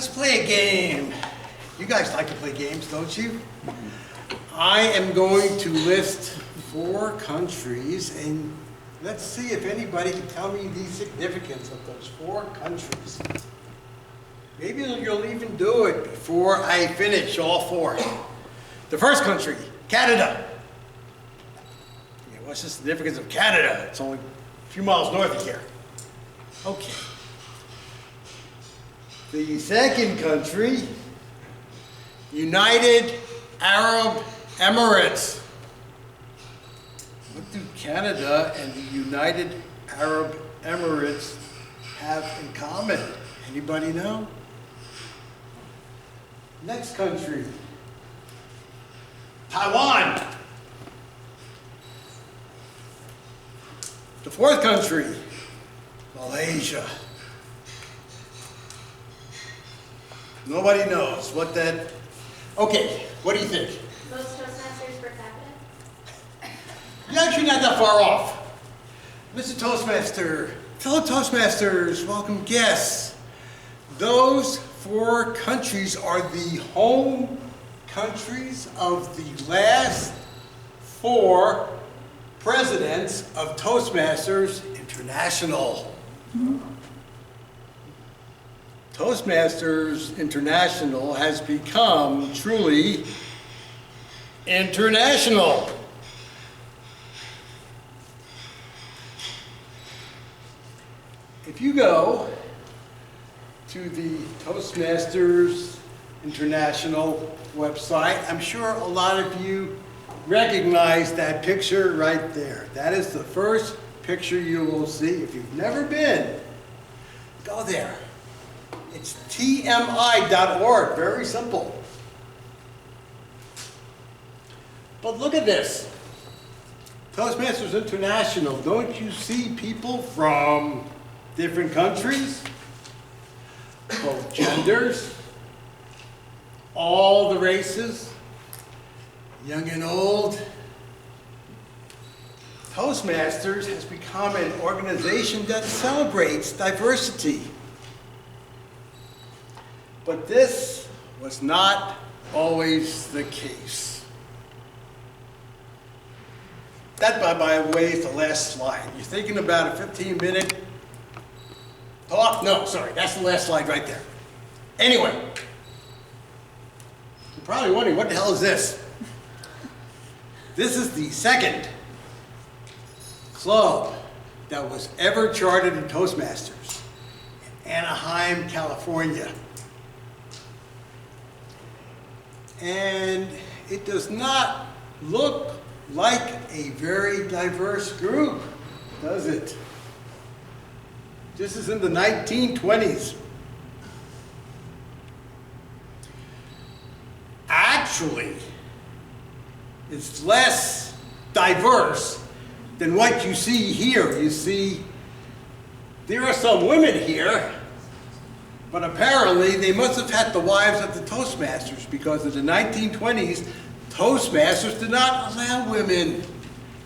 Let's play a game. You guys like to play games, don't you? I am going to list 4 countries, and let's see if anybody can tell me the significance of those 4 countries. Maybe you'll even do it before I finish all 4. The first country, Canada. Yeah, what's the significance of Canada? It's only a few miles north of here. Okay. The second country, United Arab Emirates. What do Canada and the United Arab Emirates have in common? Anybody know? Next country, Taiwan. The fourth country, Malaysia. Nobody knows what that... Okay, what do you think? Most Toastmasters per capita? You're actually not that far off. Mr. Toastmaster, fellow Toastmasters, welcome guests. Those 4 countries are the home countries of the last 4 presidents of Toastmasters International. Toastmasters International has become truly international. If you go to the Toastmasters International website, I'm sure a lot of you recognize that picture right there. That is the first picture you will see. If you've never been, go there. It's tmi.org, very simple. But look at this. Toastmasters International, don't you see people from different countries, both genders, all the races, young and old? Toastmasters has become an organization that celebrates diversity. But this was not always the case. That, by the way, is the last slide. You're thinking about a 15-minute talk? No, sorry, that's the last slide right there. Anyway, you're probably wondering, what the hell is this? This is the second club that was ever chartered in Toastmasters in Anaheim, California. And it does not look like a very diverse group, does it? This is in the 1920s. Actually, it's less diverse than what you see here. You see, there are some women here, but apparently they must have had the wives of the Toastmasters, because in the 1920s, Toastmasters did not allow women.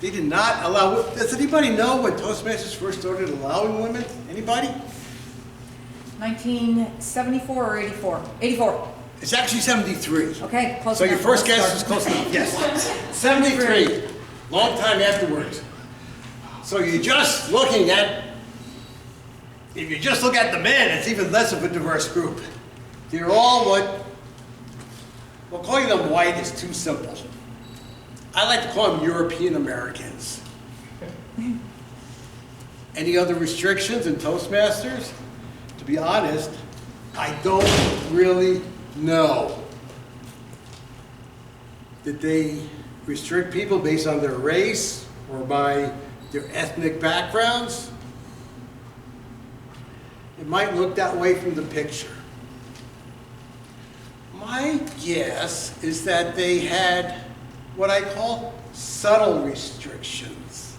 They did not allow... Does anybody know when Toastmasters first started allowing women? Anybody? 1974 or 84? 84. It's actually 73. Okay, close So enough. your first guess is close enough. Yes. 73. Long time afterwards. So you're just looking at... If you just look at the men, it's even less of a diverse group. They're all what... Well, calling them white is too simple. I like to call them European Americans. Any other restrictions in Toastmasters? To be honest, I don't really know. Did they restrict people based on their race or by their ethnic backgrounds? It might look that way from the picture. My guess is that they had what I call subtle restrictions.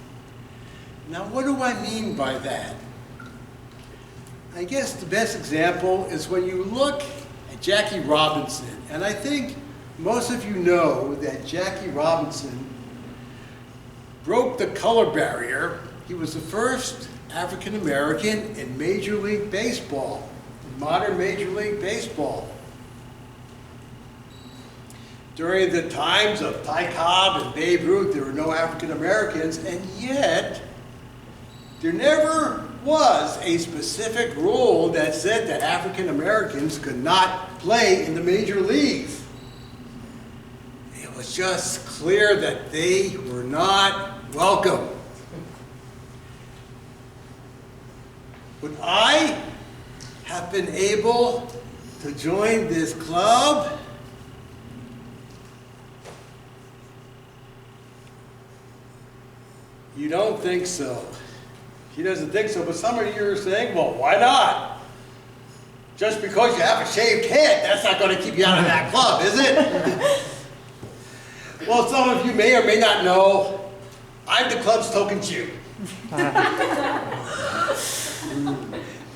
Now, what do I mean by that? I guess the best example is when you look at Jackie Robinson, and I think most of you know that Jackie Robinson broke the color barrier. He was the first African American in Major League Baseball in modern Major League Baseball. During the times of Ty Cobb and Babe Ruth, there were no African Americans, and yet there never was a specific rule that said that African Americans could not play in the major leagues. It was just clear that they were not welcome. Would I have been able to join this club? You don't think so. She doesn't think so, but some of you are saying, well, why not? Just because you have a shaved head, that's not going to keep you out of that club, is it? Well, some of you may or may not know, I'm the club's token Jew.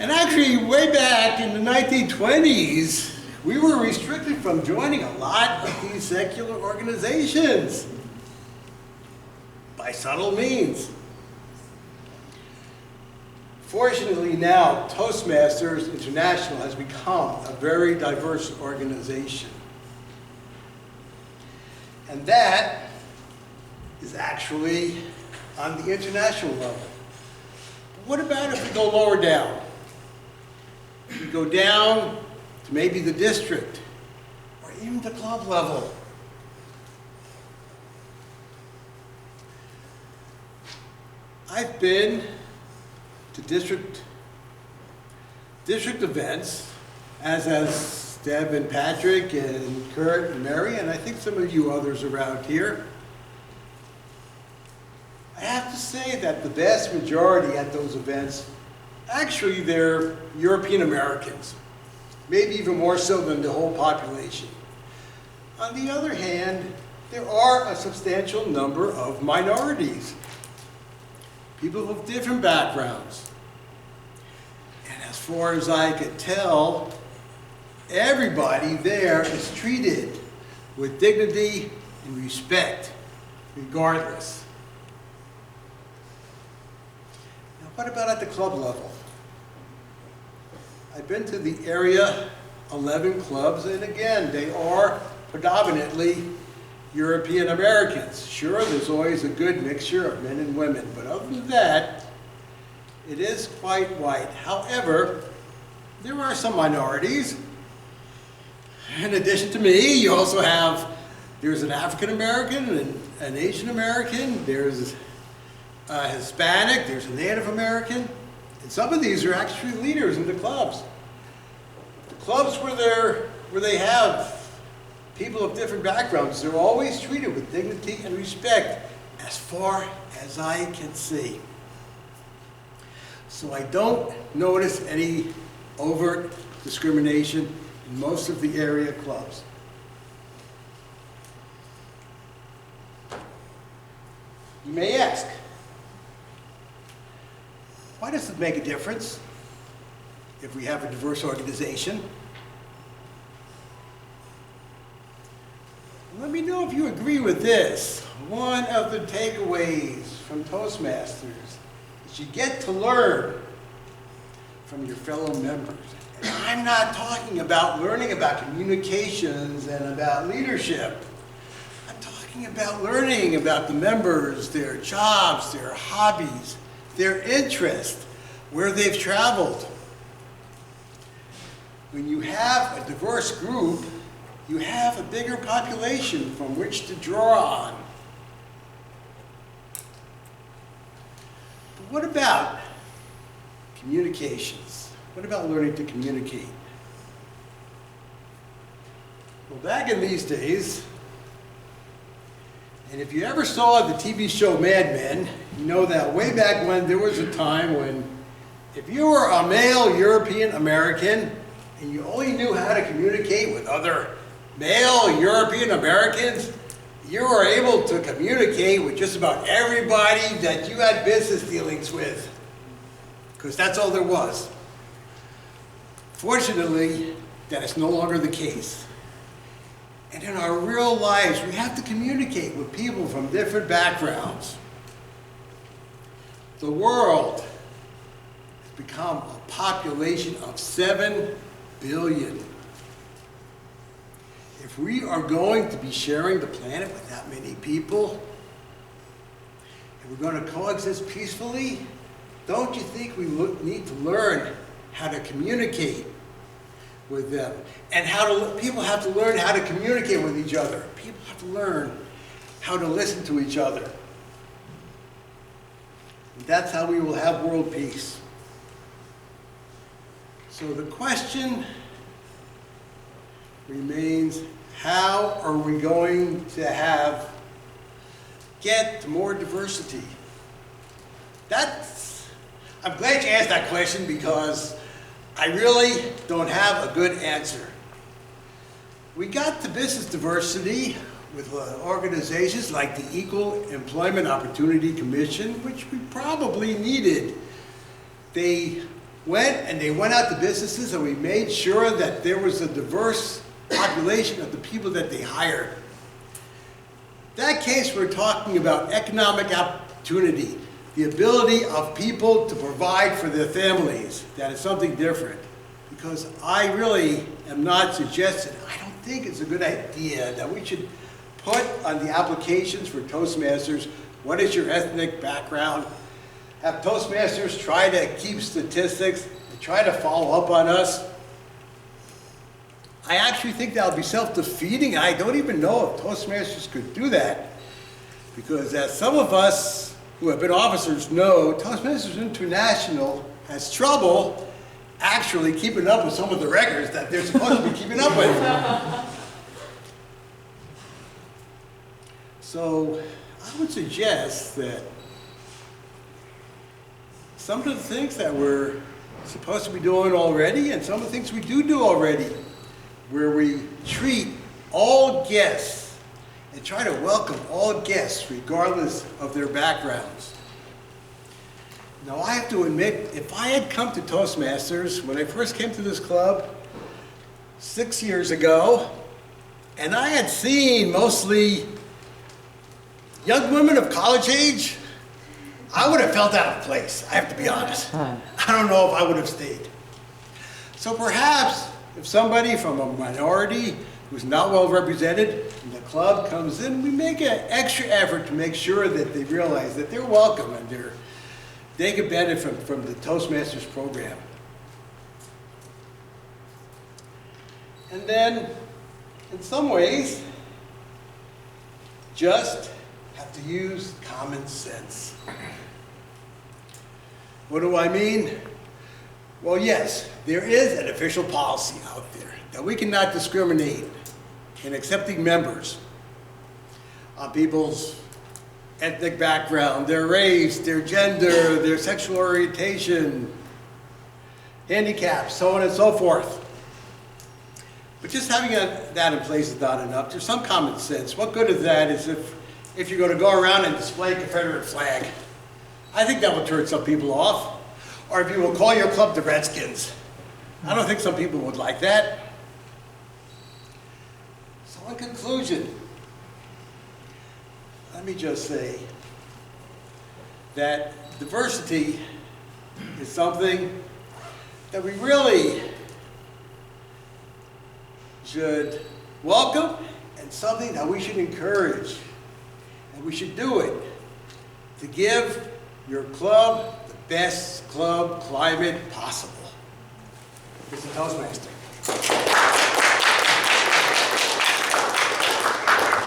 And actually, way back in the 1920s, we were restricted from joining a lot of these secular organizations by subtle means. Fortunately now, Toastmasters International has become a very diverse organization. And that is actually on the international level. But what about if we go lower down? We go down to maybe the district or even the club level. I've been to district events, as has Deb and Patrick and Kurt and Mary, and I think some of you others around here. I have to say that the vast majority at those events, actually they're European Americans, maybe even more so than the whole population. On the other hand, there are a substantial number of minorities. People with different backgrounds. And as far as I could tell, everybody there is treated with dignity and respect, regardless. Now, what about at the club level? I've been to the area 11 clubs, and again, they are predominantly European Americans. Sure, there's always a good mixture of men and women, but other than that, it is quite white. However, there are some minorities. In addition to me, you also have, there's an African American, an Asian American, there's a Hispanic, there's a Native American, and some of these are actually leaders in the clubs. The clubs where they have people of different backgrounds, they're always treated with dignity and respect, as far as I can see. So I don't notice any overt discrimination in most of the area clubs. You may ask, why does it make a difference if we have a diverse organization? Let me know if you agree with this. One of the takeaways from Toastmasters is you get to learn from your fellow members. And I'm not talking about learning about communications and about leadership. I'm talking about learning about the members, their jobs, their hobbies, their interests, where they've traveled. When you have a diverse group, you have a bigger population from which to draw on. But what about communications? What about learning to communicate? Well, back in these days, and if you ever saw the TV show Mad Men, you know that way back when there was a time when if you were a male European American and you only knew how to communicate with other male European Americans, you were able to communicate with just about everybody that you had business dealings with, because that's all there was. Fortunately, that is no longer the case. And in our real lives, we have to communicate with people from different backgrounds. The world has become a population of 7 billion. If we are going to be sharing the planet with that many people, and we're going to coexist peacefully, don't you think we need to learn how to communicate with them? And people have to learn how to communicate with each other. People have to learn how to listen to each other. And that's how we will have world peace. So the question remains, how are we going to get more diversity? I'm glad you asked that question because I really don't have a good answer. We got the business diversity with organizations like the Equal Employment Opportunity Commission, which we probably needed. They went out to businesses and we made sure that there was a diverse population of the people that they hired. In that case, we're talking about economic opportunity, the ability of people to provide for their families. That is something different. Because I really am not suggesting, I don't think it's a good idea that we should put on the applications for Toastmasters, what is your ethnic background? Have Toastmasters try to keep statistics and try to follow up on us. I actually think that would be self-defeating. I don't even know if Toastmasters could do that. Because as some of us who have been officers know, Toastmasters International has trouble actually keeping up with some of the records that they're supposed to be keeping up with. So I would suggest that some of the things that we're supposed to be doing already and some of the things we do already, where we treat all guests and try to welcome all guests regardless of their backgrounds. Now I have to admit, if I had come to Toastmasters when I first came to this club 6 years ago, and I had seen mostly young women of college age, I would have felt out of place, I have to be honest. I don't know if I would have stayed. So perhaps if somebody from a minority who's not well represented in the club comes in, we make an extra effort to make sure that they realize that they're welcome and they can benefit from the Toastmasters program. And then, in some ways, just have to use common sense. What do I mean? Well, yes, there is an official policy out there that we cannot discriminate in accepting members on people's ethnic background, their race, their gender, their sexual orientation, handicaps, so on and so forth. But just having that in place is not enough. There's some common sense. What good is that is if you're going to go around and display a Confederate flag. I think that will turn some people off. Or if you will call your club the Redskins. I don't think some people would like that. So in conclusion, let me just say that diversity is something that we really should welcome and something that we should encourage. And we should do it to give your club the best club climate possible. Mr. Toastmaster.